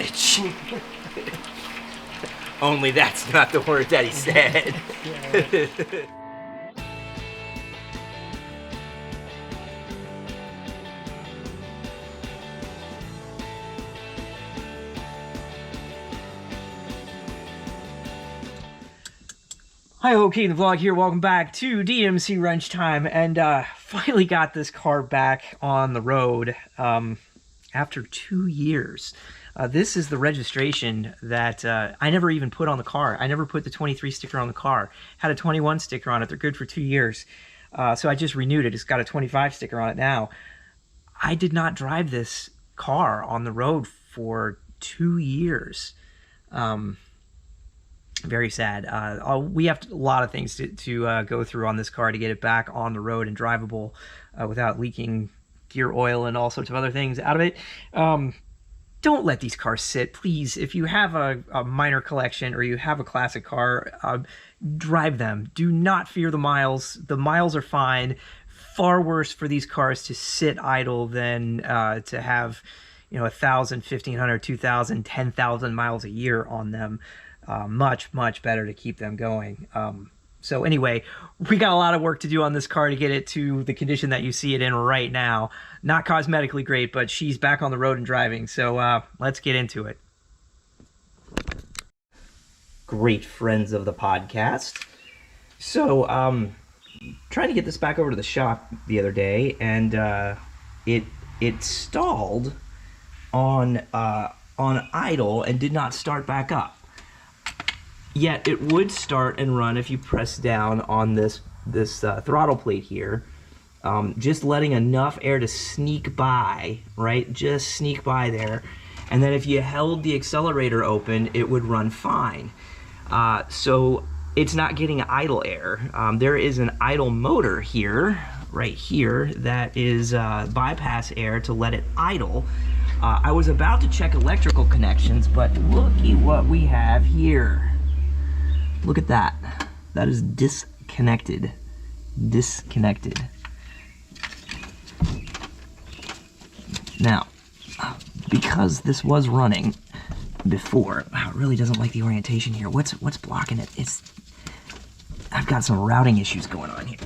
damage. Only that's not the word that he said. Hi, okay, the vlog here. Welcome back to DMC Wrench Time, and finally got this car back on the road after 2 years. This is the registration that I never even put on the car. I never put the 23 sticker on the car. Had a 21 sticker on it. They're good for 2 years. So I just renewed it. It's got a 25 sticker on it now. I did not drive this car on the road for 2 years. Very sad. We have a lot of things to go through on this car to get it back on the road and drivable without leaking gear oil and all sorts of other things out of it. Don't let these cars sit, please. If you have a minor collection or you have a classic car, drive them. Do not fear the miles. The miles are fine. Far worse for these cars to sit idle than to have, 1,000, 1,500, 2,000, 10,000 miles a year on them. Much better to keep them going. So anyway, we got a lot of work to do on this car to get it to the condition that you see it in right now. Not cosmetically great, but she's back on the road and driving. So let's get into it. Great friends of the podcast. So trying to get this back over to the shop the other day, and it stalled on idle and did not start back up. Yet it would start and run if you press down on this throttle plate here, just letting enough air to sneak by, right? Just sneak by there. And then if you held the accelerator open, it would run fine. So it's not getting idle air. There is an idle motor here, right here, that is bypass air to let it idle. I was about to check electrical connections, but looky what we have here. Look at that. That is disconnected. Disconnected. Now, because this was running before, it really doesn't like the orientation here. What's blocking it? I've got some routing issues going on here.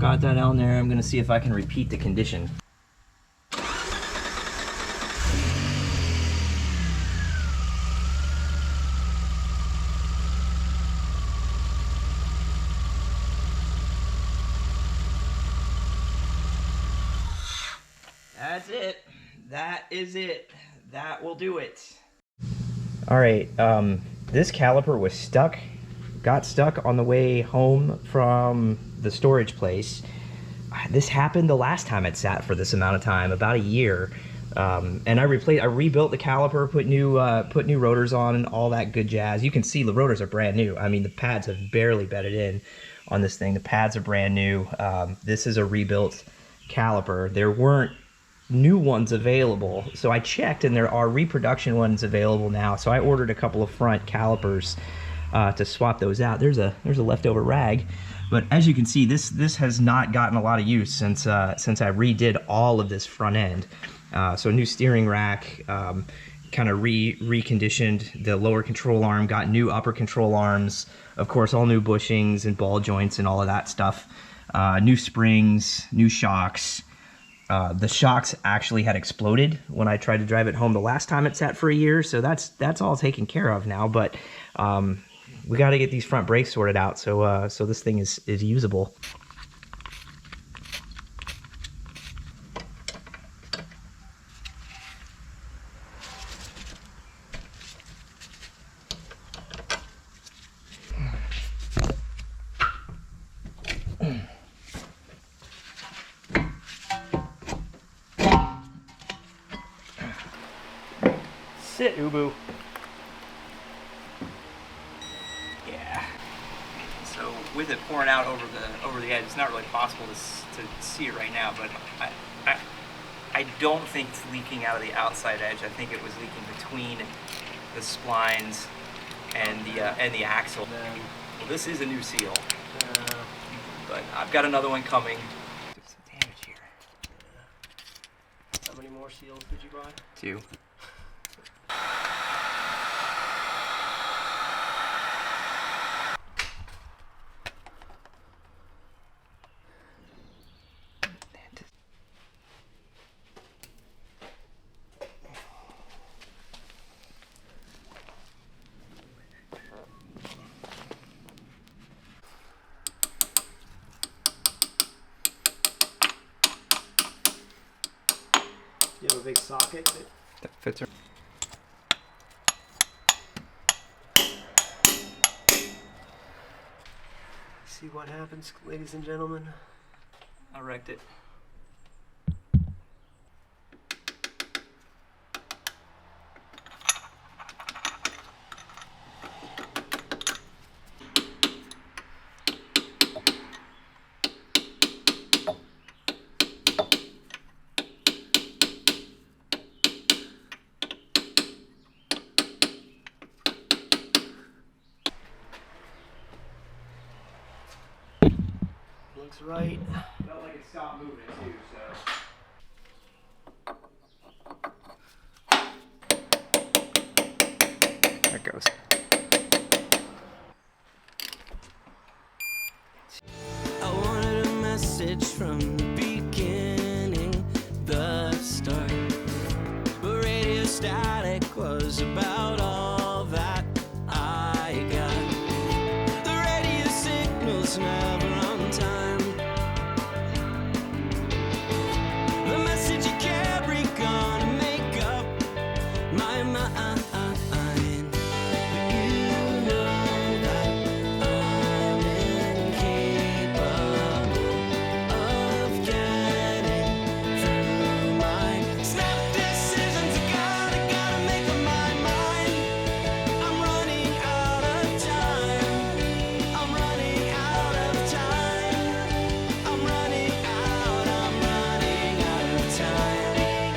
Got that down there. I'm gonna see if I can repeat the condition. That's it. That is it. That will do it. All right, this caliper was stuck, got stuck on the way home from the storage place. This happened the last time it sat for this amount of time, about a year. And I rebuilt the caliper, put new rotors on and all that good jazz. You can see the rotors are brand new. I mean, the pads have barely bedded in on this thing. The pads are brand new. This is a rebuilt caliper. There weren't new ones available, so I checked and there are reproduction ones available now. So I ordered a couple of front calipers to swap those out. There's a leftover rag, but as you can see, this has not gotten a lot of use since I redid all of this front end. So new steering rack, kind of reconditioned the lower control arm, got new upper control arms, of course all new bushings and ball joints and all of that stuff, new springs, new shocks. The shocks actually had exploded when I tried to drive it home the last time it sat for a year, so that's all taken care of now. But we got to get these front brakes sorted out so this thing is usable. Sit, Ubu. Yeah. So with it pouring out over the edge, it's not really possible to see it right now, but I don't think it's leaking out of the outside edge. I think it was leaking between the splines and the axle. Well, this is a new seal, but I've got another one coming. Some damage here. How many more seals did you buy? 2. You have a big socket that fits her. See what happens, ladies and gentlemen. I wrecked it. Looks right. Felt like it stopped moving too, so. There it goes. I wanted a message from the beginning, the start. But radio static was about all that I got. The radio signal's never on time. The message you carry gonna make up my mind. But you know that I'm incapable of getting through my snap decisions. I gotta make up my mind. I'm running out of time. I'm running out of time. I'm running out of time.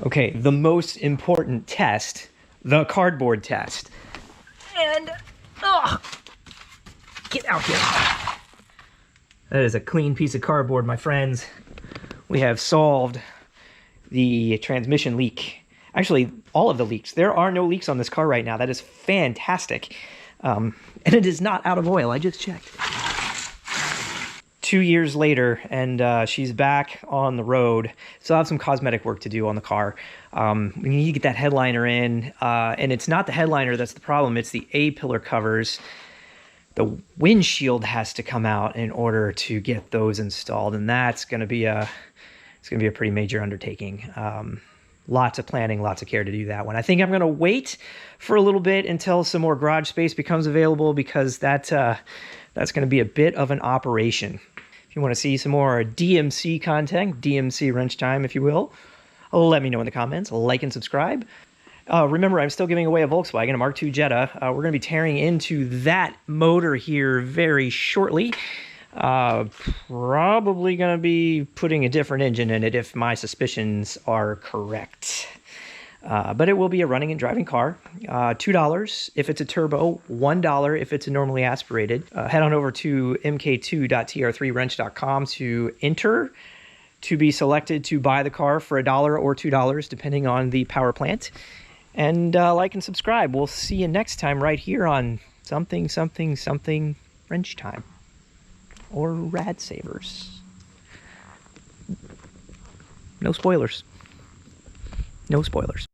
Okay, the most important test, the cardboard test. And, get out here. That is a clean piece of cardboard, my friends. We have solved the transmission leak. Actually, all of the leaks. There are no leaks on this car right now. That is fantastic. And it is not out of oil. I just checked. 2 years later, and she's back on the road. Still have some cosmetic work to do on the car. We need to get that headliner in, and it's not the headliner that's the problem. It's the A-pillar covers. The windshield has to come out in order to get those installed, and that's going to be a pretty major undertaking. Lots of planning, lots of care to do that one. I think I'm going to wait for a little bit until some more garage space becomes available, because that's going to be a bit of an operation. If you want to see some more DMC content, DMC wrench time, if you will, let me know in the comments. Like and subscribe. Remember, I'm still giving away a Volkswagen, a Mark II Jetta. We're going to be tearing into that motor here very shortly. Probably going to be putting a different engine in it if my suspicions are correct. But it will be a running and driving car. $2 if it's a turbo, $1 if it's a normally aspirated. Head on over to mk2.tr3wrench.com to enter to be selected to buy the car for $1 or $2, depending on the power plant. And like and subscribe. We'll see you next time right here on something, something, something wrench time. Or Rad Savers. No spoilers. No spoilers.